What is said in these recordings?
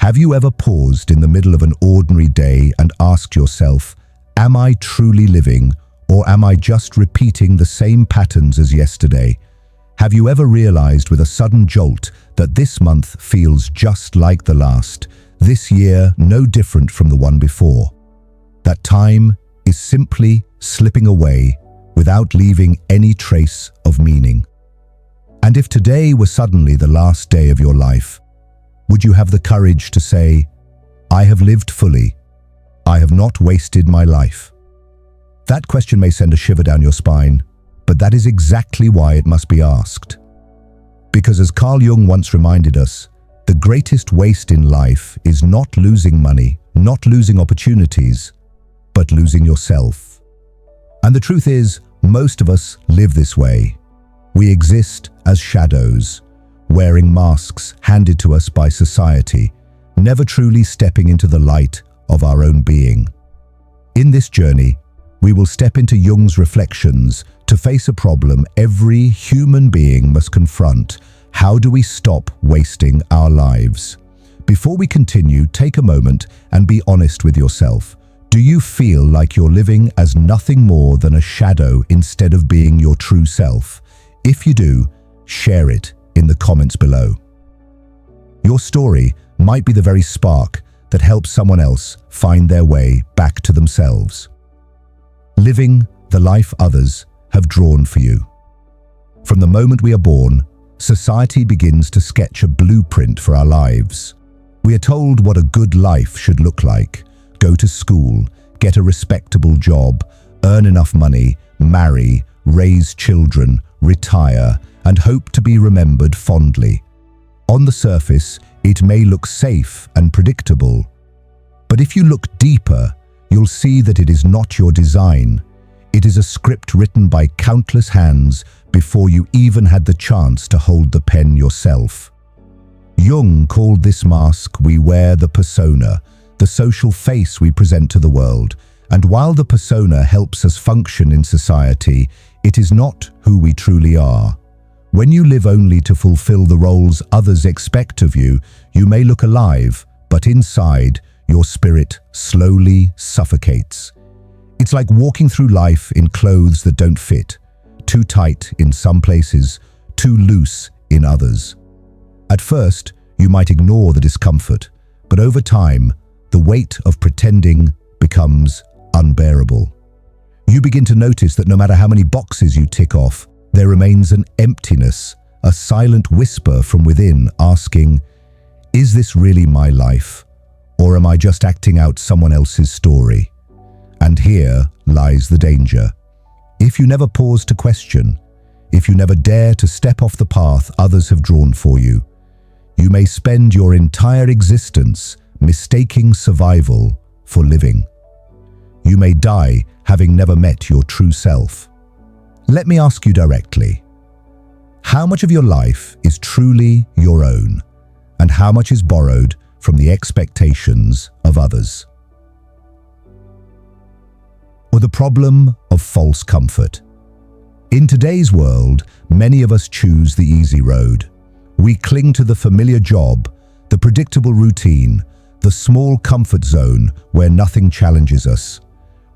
Have you ever paused in the middle of an ordinary day and asked yourself, am I truly living, or am I just repeating the same patterns as yesterday? Have you ever realized with a sudden jolt that this month feels just like the last, this year no different from the one before? That time is simply slipping away without leaving any trace of meaning. And if today were suddenly the last day of your life, would you have the courage to say, I have lived fully, I have not wasted my life? That question may send a shiver down your spine, but that is exactly why it must be asked. Because as Carl Jung once reminded us, the greatest waste in life is not losing money, not losing opportunities, but losing yourself. And the truth is, most of us live this way. We exist as shadows, wearing masks handed to us by society, never truly stepping into the light of our own being. In this journey, we will step into Jung's reflections to face a problem every human being must confront. How do we stop wasting our lives? Before we continue, take a moment and be honest with yourself. Do you feel like you're living as nothing more than a shadow instead of being your true self? If you do, share it in the comments below. Your story might be the very spark that helps someone else find their way back to themselves. Living the life others have drawn for you. From the moment we are born, society begins to sketch a blueprint for our lives. We are told what a good life should look like. Go to school, get a respectable job, earn enough money, marry, raise children, retire, and hope to be remembered fondly. On the surface, it may look safe and predictable. But if you look deeper, you'll see that it is not your design. It is a script written by countless hands before you even had the chance to hold the pen yourself. Jung called this mask we wear the persona, the social face we present to the world. And while the persona helps us function in society, it is not who we truly are. When you live only to fulfill the roles others expect of you, you may look alive, but inside, your spirit slowly suffocates. It's like walking through life in clothes that don't fit, too tight in some places, too loose in others. At first, you might ignore the discomfort, but over time, the weight of pretending becomes unbearable. You begin to notice that no matter how many boxes you tick off, there remains an emptiness, a silent whisper from within asking, is this really my life? Or am I just acting out someone else's story? And here lies the danger. If you never pause to question, if you never dare to step off the path others have drawn for you, you may spend your entire existence mistaking survival for living. You may die having never met your true self. Let me ask you directly, how much of your life is truly your own, and how much is borrowed from the expectations of others? Or the problem of false comfort. In today's world, many of us choose the easy road. We cling to the familiar job, the predictable routine, the small comfort zone where nothing challenges us.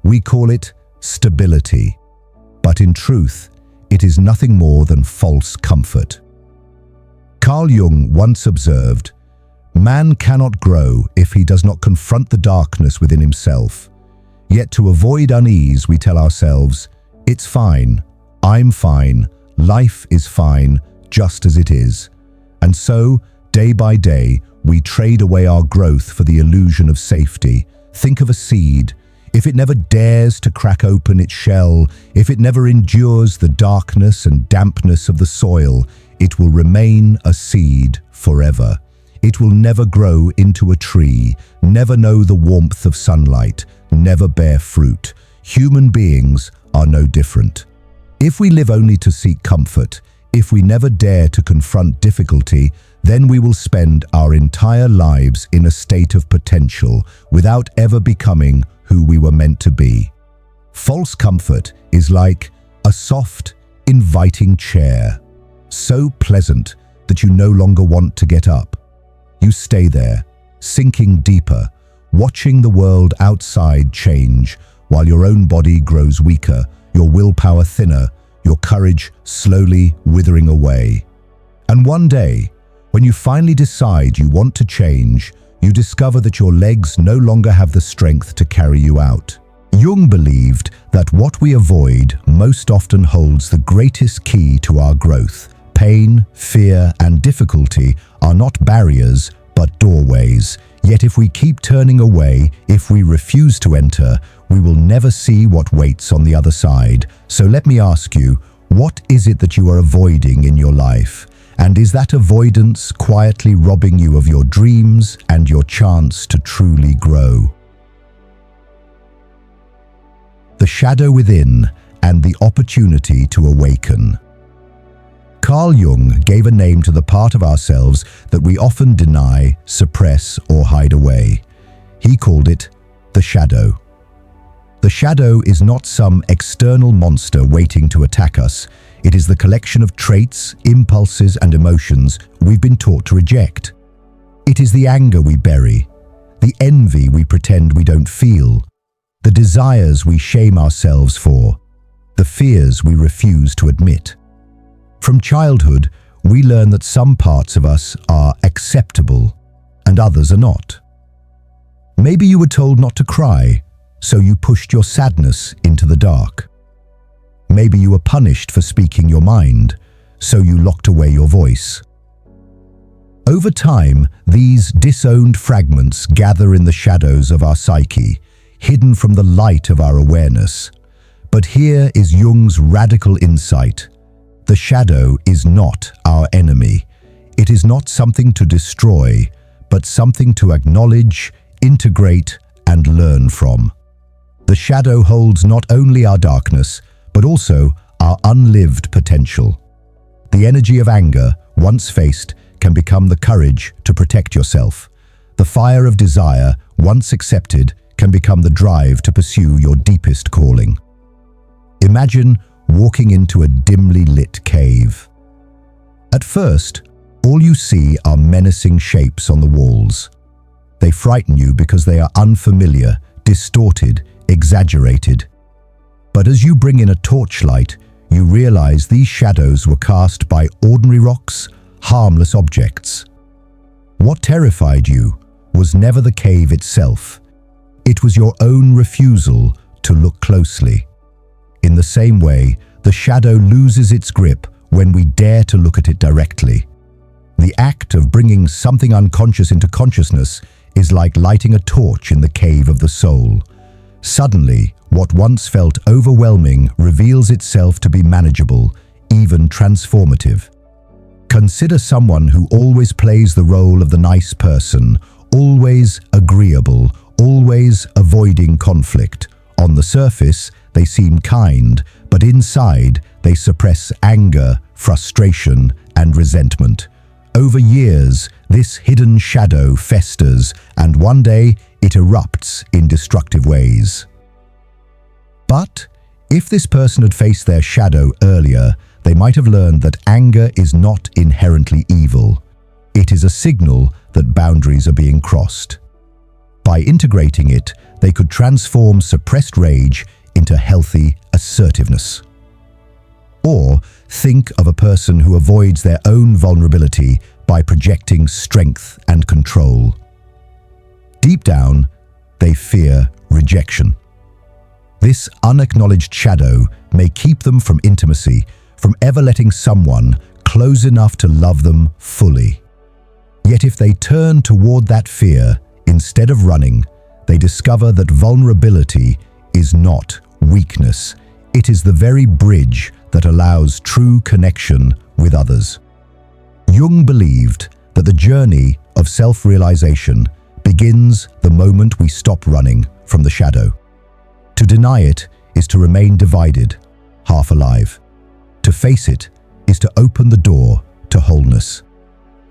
We call it stability, but in truth, it is nothing more than false comfort. Carl Jung once observed, man cannot grow if he does not confront the darkness within himself. Yet to avoid unease, we tell ourselves, it's fine, I'm fine, life is fine, just as it is. And so, day by day, we trade away our growth for the illusion of safety. Think of a seed. If it never dares to crack open its shell, if it never endures the darkness and dampness of the soil, it will remain a seed forever. It will never grow into a tree, never know the warmth of sunlight, never bear fruit. Human beings are no different. If we live only to seek comfort, if we never dare to confront difficulty, then we will spend our entire lives in a state of potential without ever becoming who we were meant to be. False comfort is like a soft, inviting chair, so pleasant that you no longer want to get up. You stay there, sinking deeper, watching the world outside change while your own body grows weaker, your willpower thinner, your courage slowly withering away. And one day, when you finally decide you want to change, you discover that your legs no longer have the strength to carry you out. Jung believed that what we avoid most often holds the greatest key to our growth. Pain, fear, and difficulty are not barriers, but doorways. Yet if we keep turning away, if we refuse to enter, we will never see what waits on the other side. So let me ask you, what is it that you are avoiding in your life? And is that avoidance quietly robbing you of your dreams and your chance to truly grow? The shadow within and the opportunity to awaken. Carl Jung gave a name to the part of ourselves that we often deny, suppress, or hide away. He called it the shadow. The shadow is not some external monster waiting to attack us. It is the collection of traits, impulses, and emotions we've been taught to reject. It is the anger we bury, the envy we pretend we don't feel, the desires we shame ourselves for, the fears we refuse to admit. From childhood, we learn that some parts of us are acceptable and others are not. Maybe you were told not to cry, so you pushed your sadness into the dark. Maybe you were punished for speaking your mind, so you locked away your voice. Over time, these disowned fragments gather in the shadows of our psyche, hidden from the light of our awareness. But here is Jung's radical insight. The shadow is not our enemy. It is not something to destroy, but something to acknowledge, integrate, and learn from. The shadow holds not only our darkness, but also our unlived potential. The energy of anger, once faced, can become the courage to protect yourself. The fire of desire, once accepted, can become the drive to pursue your deepest calling. Imagine walking into a dimly lit cave. At first, all you see are menacing shapes on the walls. They frighten you because they are unfamiliar, distorted, exaggerated. But as you bring in a torchlight, you realize these shadows were cast by ordinary rocks, harmless objects. What terrified you was never the cave itself. It was your own refusal to look closely. In the same way, the shadow loses its grip when we dare to look at it directly. The act of bringing something unconscious into consciousness is like lighting a torch in the cave of the soul. Suddenly, what once felt overwhelming reveals itself to be manageable, even transformative. Consider someone who always plays the role of the nice person, always agreeable, always avoiding conflict. On the surface, they seem kind, but inside, they suppress anger, frustration, and resentment. Over years, this hidden shadow festers, and one day, it erupts in destructive ways. But if this person had faced their shadow earlier, they might have learned that anger is not inherently evil. It is a signal that boundaries are being crossed. By integrating it, they could transform suppressed rage into healthy assertiveness. Or think of a person who avoids their own vulnerability by projecting strength and control. Deep down, they fear rejection. This unacknowledged shadow may keep them from intimacy, from ever letting someone close enough to love them fully. Yet if they turn toward that fear, instead of running, they discover that vulnerability is not weakness. It is the very bridge that allows true connection with others. Jung believed that the journey of self-realization begins the moment we stop running from the shadow. To deny it is to remain divided, half alive. To face it is to open the door to wholeness.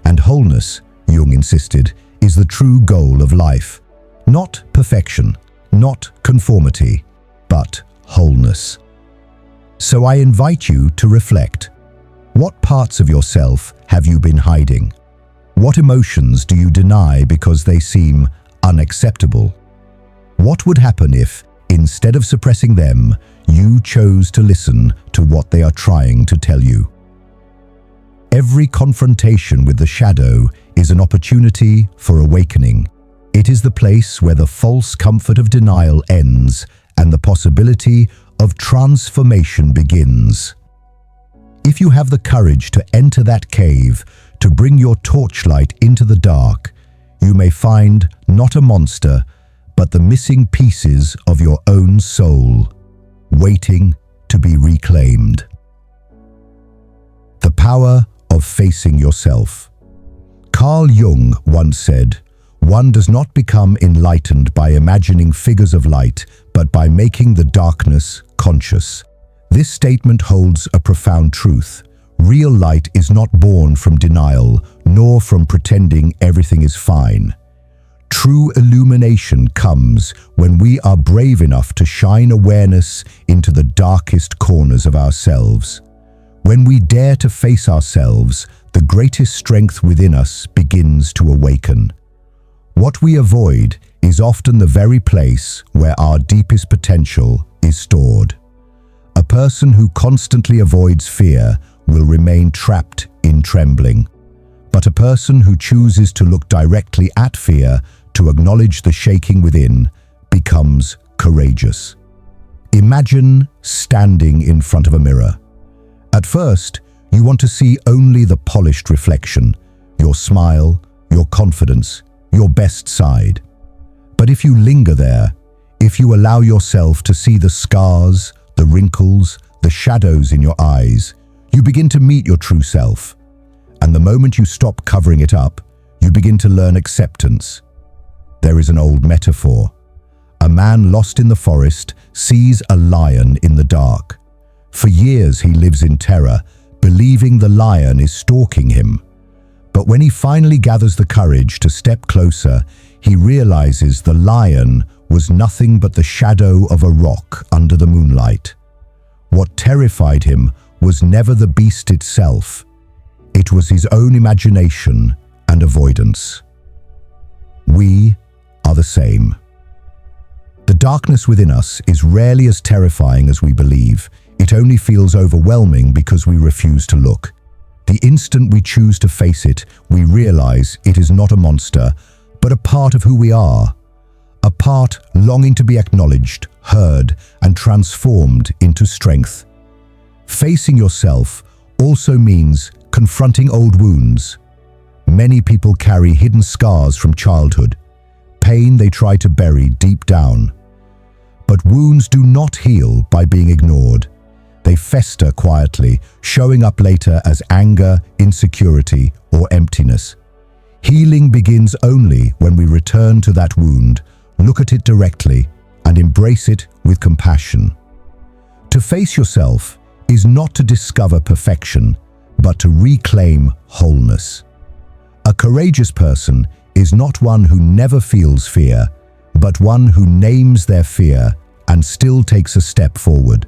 And wholeness, Jung insisted, is the true goal of life. Not perfection, not conformity, but wholeness. So I invite you to reflect. What parts of yourself have you been hiding? What emotions do you deny because they seem unacceptable? What would happen if, instead of suppressing them, you chose to listen to what they are trying to tell you? Every confrontation with the shadow is an opportunity for awakening. It is the place where the false comfort of denial ends and the possibility of transformation begins. If you have the courage to enter that cave, to bring your torchlight into the dark, you may find not a monster, but the missing pieces of your own soul, waiting to be reclaimed. The power of facing yourself. Carl Jung once said, "One does not become enlightened by imagining figures of light, but by making the darkness conscious." This statement holds a profound truth. Real light is not born from denial, nor from pretending everything is fine. True illumination comes when we are brave enough to shine awareness into the darkest corners of ourselves. When we dare to face ourselves, the greatest strength within us begins to awaken. What we avoid is often the very place where our deepest potential is stored. A person who constantly avoids fear will remain trapped in trembling. But a person who chooses to look directly at fear, to acknowledge the shaking within, becomes courageous. Imagine standing in front of a mirror. At first, you want to see only the polished reflection, your smile, your confidence, your best side. But if you linger there, if you allow yourself to see the scars, the wrinkles, the shadows in your eyes, you begin to meet your true self. And the moment you stop covering it up, you begin to learn acceptance. There is an old metaphor. A man lost in the forest sees a lion in the dark. For years he lives in terror, believing the lion is stalking him. But when he finally gathers the courage to step closer, he realizes the lion was nothing but the shadow of a rock under the moonlight. What terrified him was never the beast itself. It was his own imagination and avoidance. We are the same. The darkness within us is rarely as terrifying as we believe. It only feels overwhelming because we refuse to look. The instant we choose to face it, we realize it is not a monster, but a part of who we are. A part longing to be acknowledged, heard, and transformed into strength. Facing yourself also means confronting old wounds. Many people carry hidden scars from childhood, pain they try to bury deep down. But wounds do not heal by being ignored. They fester quietly, showing up later as anger, insecurity, or emptiness. Healing begins only when we return to that wound, look at it directly, and embrace it with compassion. To face yourself is not to discover perfection, but to reclaim wholeness. A courageous person is not one who never feels fear, but one who names their fear and still takes a step forward.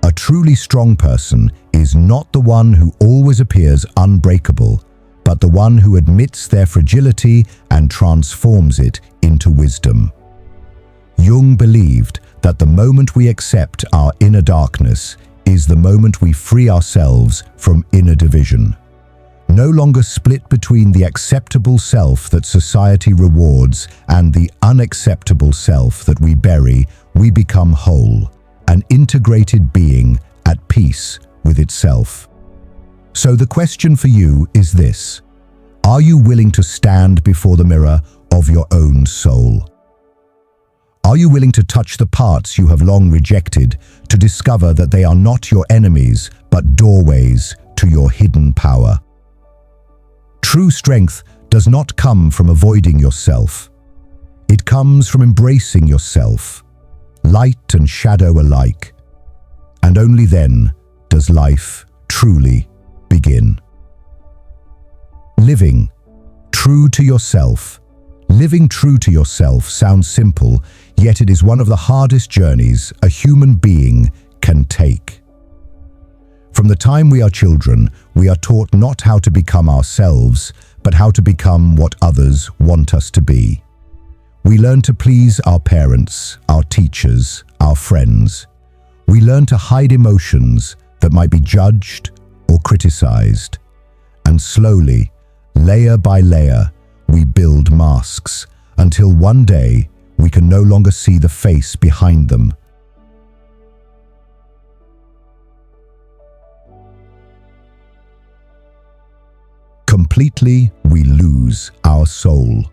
A truly strong person is not the one who always appears unbreakable, but the one who admits their fragility and transforms it into wisdom. Jung believed that the moment we accept our inner darkness is the moment we free ourselves from inner division. No longer split between the acceptable self that society rewards and the unacceptable self that we bury, we become whole, an integrated being at peace with itself. So the question for you is this: are you willing to stand before the mirror of your own soul? Are you willing to touch the parts you have long rejected to discover that they are not your enemies, but doorways to your hidden power? True strength does not come from avoiding yourself. It comes from embracing yourself, light and shadow alike. And only then does life truly begin. Living true to yourself. Living true to yourself sounds simple, yet it is one of the hardest journeys a human being can take. From the time we are children, we are taught not how to become ourselves, but how to become what others want us to be. We learn to please our parents, our teachers, our friends. We learn to hide emotions that might be judged or criticized. And slowly, layer by layer, we build masks until one day we can no longer see the face behind them. Completely, we lose our soul.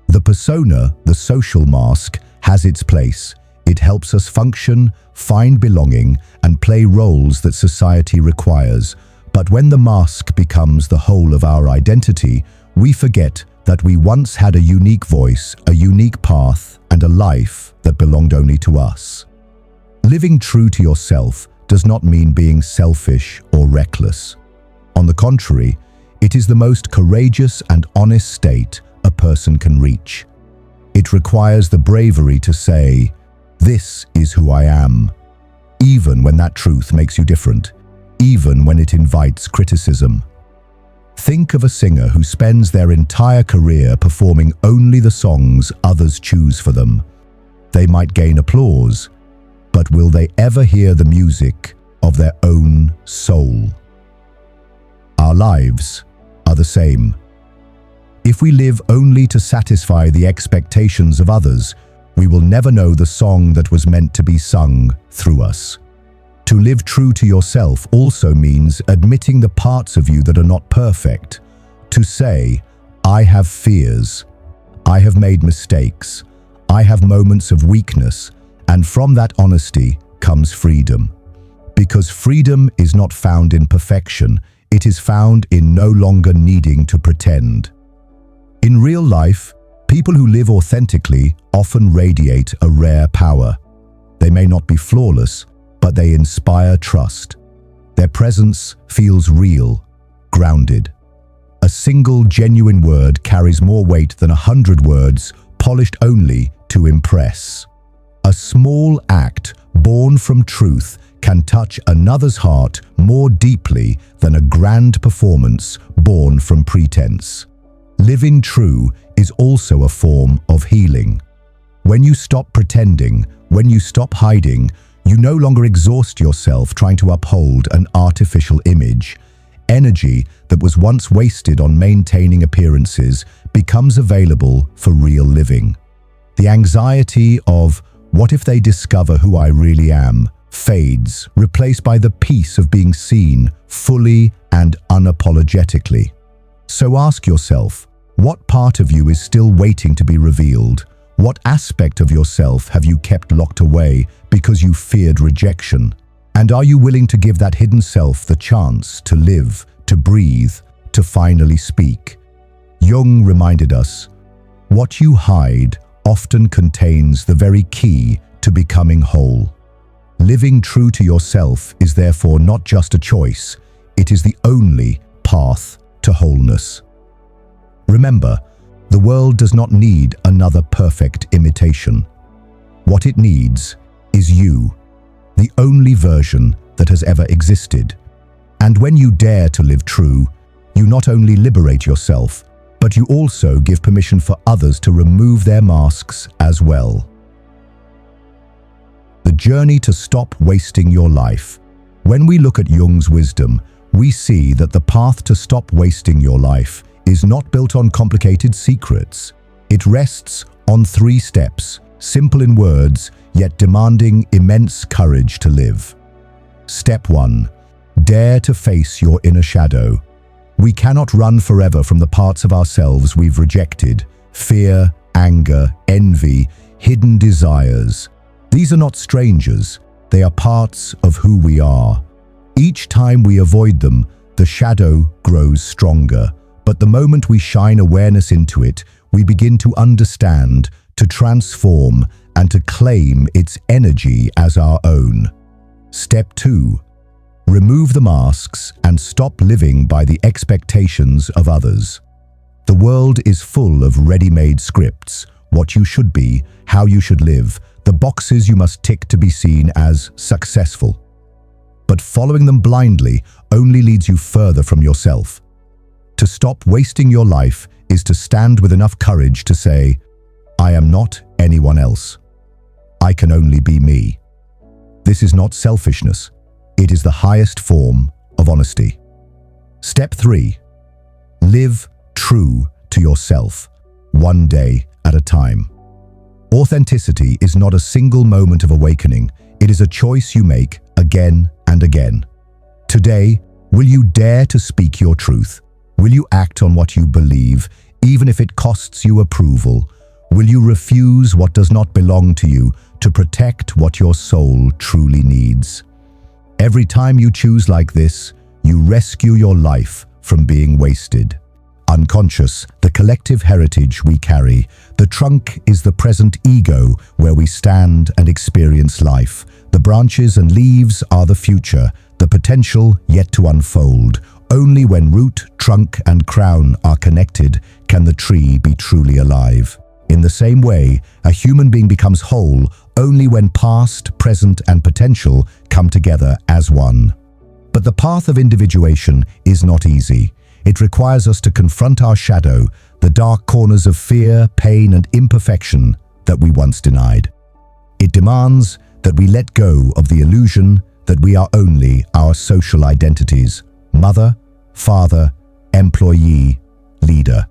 The persona, the social mask, has its place. It helps us function, find belonging, and play roles that society requires. But when the mask becomes the whole of our identity, we forget that we once had a unique voice, a unique path, and a life that belonged only to us. Living true to yourself does not mean being selfish or reckless. On the contrary, it is the most courageous and honest state a person can reach. It requires the bravery to say, "This is who I am," even when that truth makes you different, even when it invites criticism. Think of a singer who spends their entire career performing only the songs others choose for them. They might gain applause, but will they ever hear the music of their own soul? Our lives are the same. If we live only to satisfy the expectations of others, we will never know the song that was meant to be sung through us. To live true to yourself also means admitting the parts of you that are not perfect. To say, "I have fears, I have made mistakes, I have moments of weakness," and from that honesty comes freedom. Because freedom is not found in perfection, it is found in no longer needing to pretend. In real life, people who live authentically often radiate a rare power. They may not be flawless, but they inspire trust. Their presence feels real, grounded. A single genuine word carries more weight than 100 words polished only to impress. A small act born from truth can touch another's heart more deeply than a grand performance born from pretense. Living true is also a form of healing. When you stop pretending, when you stop hiding, you no longer exhaust yourself trying to uphold an artificial image. Energy that was once wasted on maintaining appearances becomes available for real living. The anxiety of, "What if they discover who I really am?" fades, replaced by the peace of being seen fully and unapologetically. So ask yourself, what part of you is still waiting to be revealed? What aspect of yourself have you kept locked away because you feared rejection? And are you willing to give that hidden self the chance to live, to breathe, to finally speak? Jung reminded us, what you hide often contains the very key to becoming whole. Living true to yourself is therefore not just a choice, it is the only path to wholeness. Remember, the world does not need another perfect imitation. What it needs is you, the only version that has ever existed. And when you dare to live true, you not only liberate yourself, but you also give permission for others to remove their masks as well. The journey to stop wasting your life. When we look at Jung's wisdom, we see that the path to stop wasting your life is not built on complicated secrets. It rests on 3 steps, simple in words, yet demanding immense courage to live. Step 1. Dare to face your inner shadow. We cannot run forever from the parts of ourselves we've rejected: fear, anger, envy, hidden desires. These are not strangers, they are parts of who we are. Each time we avoid them, the shadow grows stronger. But the moment we shine awareness into it, we begin to understand, to transform, and to claim its energy as our own. Step 2. Remove the masks and stop living by the expectations of others. The world is full of ready-made scripts: what you should be, how you should live, the boxes you must tick to be seen as successful. But following them blindly only leads you further from yourself. To stop wasting your life is to stand with enough courage to say, I am not anyone else. I can only be me. This is not selfishness. It is the highest form of honesty. Step 3. Live true to yourself, one day at a time. Authenticity is not a single moment of awakening. It is a choice you make again and again. Today, will you dare to speak your truth? Will you act on what you believe, even if it costs you approval? Will you refuse what does not belong to you to protect what your soul truly needs? Every time you choose like this, you rescue your life from being wasted. Unconscious, the collective heritage we carry. The trunk is the present ego where we stand and experience life. The branches and leaves are the future, the potential yet to unfold. Only when root, trunk, and crown are connected can the tree be truly alive. In the same way, a human being becomes whole only when past, present, and potential come together as one. But the path of individuation is not easy. It requires us to confront our shadow, the dark corners of fear, pain, and imperfection that we once denied. It demands that we let go of the illusion that we are only our social identities: mother, father, employee, leader.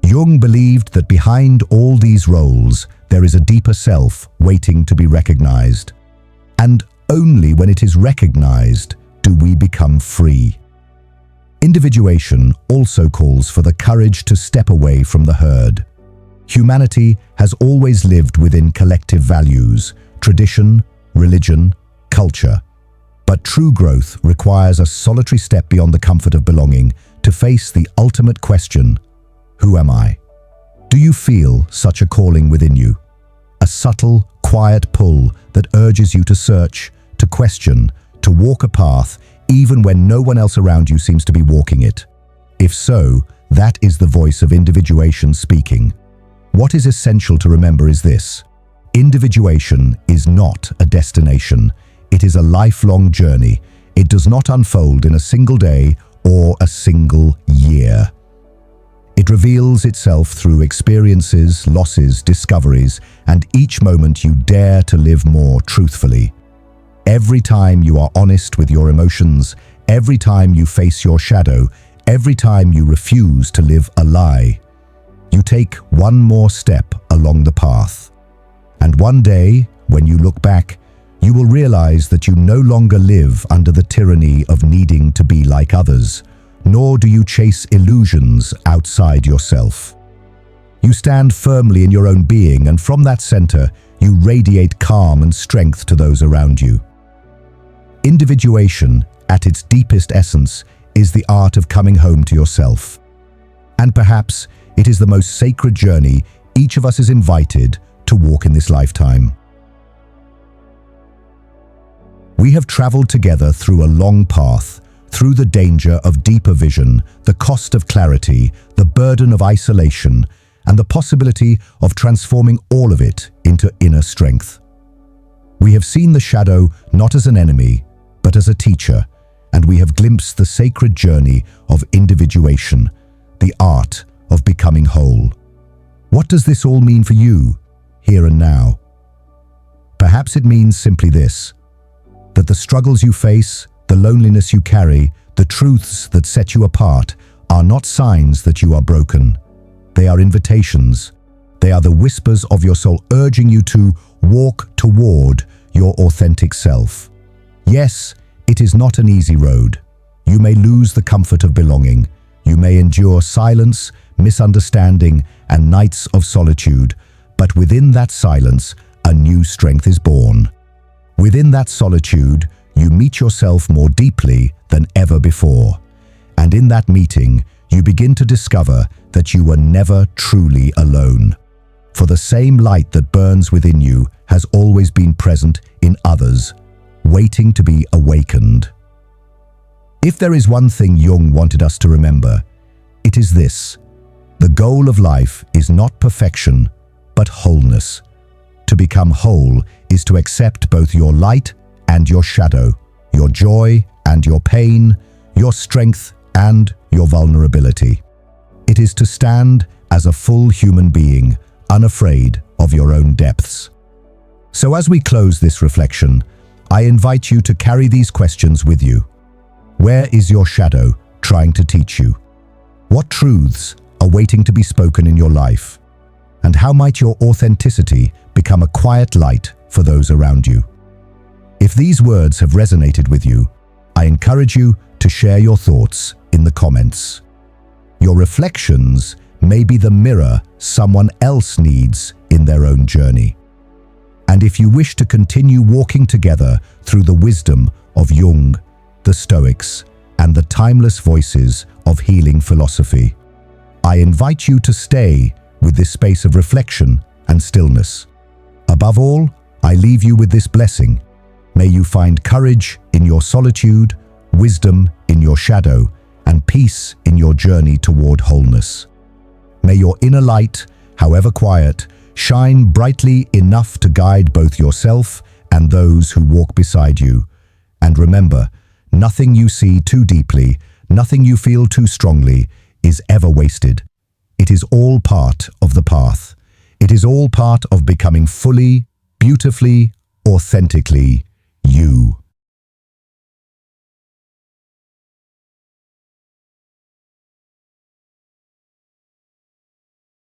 Jung believed that behind all these roles, there is a deeper self waiting to be recognized. And only when it is recognized do we become free. Individuation also calls for the courage to step away from the herd. Humanity has always lived within collective values, tradition, religion, culture. But true growth requires a solitary step beyond the comfort of belonging to face the ultimate question: who am I? Do you feel such a calling within you? A subtle, quiet pull that urges you to search, to question, to walk a path, even when no one else around you seems to be walking it? If so, that is the voice of individuation speaking. What is essential to remember is this: individuation is not a destination. It is a lifelong journey. It does not unfold in a single day or a single year. It reveals itself through experiences, losses, discoveries, and each moment you dare to live more truthfully. Every time you are honest with your emotions, every time you face your shadow, every time you refuse to live a lie, you take one more step along the path. And one day, when you look back, you will realize that you no longer live under the tyranny of needing to be like others, nor do you chase illusions outside yourself. You stand firmly in your own being, and from that center, you radiate calm and strength to those around you. Individuation, at its deepest essence, is the art of coming home to yourself. And perhaps it is the most sacred journey each of us is invited to walk in this lifetime. We have traveled together through a long path, through the danger of deeper vision, the cost of clarity, the burden of isolation, and the possibility of transforming all of it into inner strength. We have seen the shadow not as an enemy, but as a teacher, and we have glimpsed the sacred journey of individuation, the art of becoming whole. What does this all mean for you, here and now? Perhaps it means simply this: that the struggles you face, the loneliness you carry, the truths that set you apart are not signs that you are broken. They are invitations. They are the whispers of your soul urging you to walk toward your authentic self. Yes, it is not an easy road. You may lose the comfort of belonging. You may endure silence, misunderstanding, and nights of solitude. But within that silence, a new strength is born. Within that solitude, you meet yourself more deeply than ever before. And in that meeting, you begin to discover that you were never truly alone. For the same light that burns within you has always been present in others, waiting to be awakened. If there is one thing Jung wanted us to remember, it is this: the goal of life is not perfection, but wholeness. To become whole is to accept both your light and your shadow, your joy and your pain, your strength and your vulnerability. It is to stand as a full human being, unafraid of your own depths. So as we close this reflection, I invite you to carry these questions with you. Where is your shadow trying to teach you? What truths are waiting to be spoken in your life? And how might your authenticity become a quiet light for those around you? If these words have resonated with you, I encourage you to share your thoughts in the comments. Your reflections may be the mirror someone else needs in their own journey. And if you wish to continue walking together through the wisdom of Jung, the Stoics, and the timeless voices of healing philosophy, I invite you to stay with this space of reflection and stillness. Above all, I leave you with this blessing. May you find courage in your solitude, wisdom in your shadow, and peace in your journey toward wholeness. May your inner light, however quiet, shine brightly enough to guide both yourself and those who walk beside you. And remember, nothing you see too deeply, nothing you feel too strongly, is ever wasted. It is all part of the path. It is all part of becoming fully, beautifully, authentically you.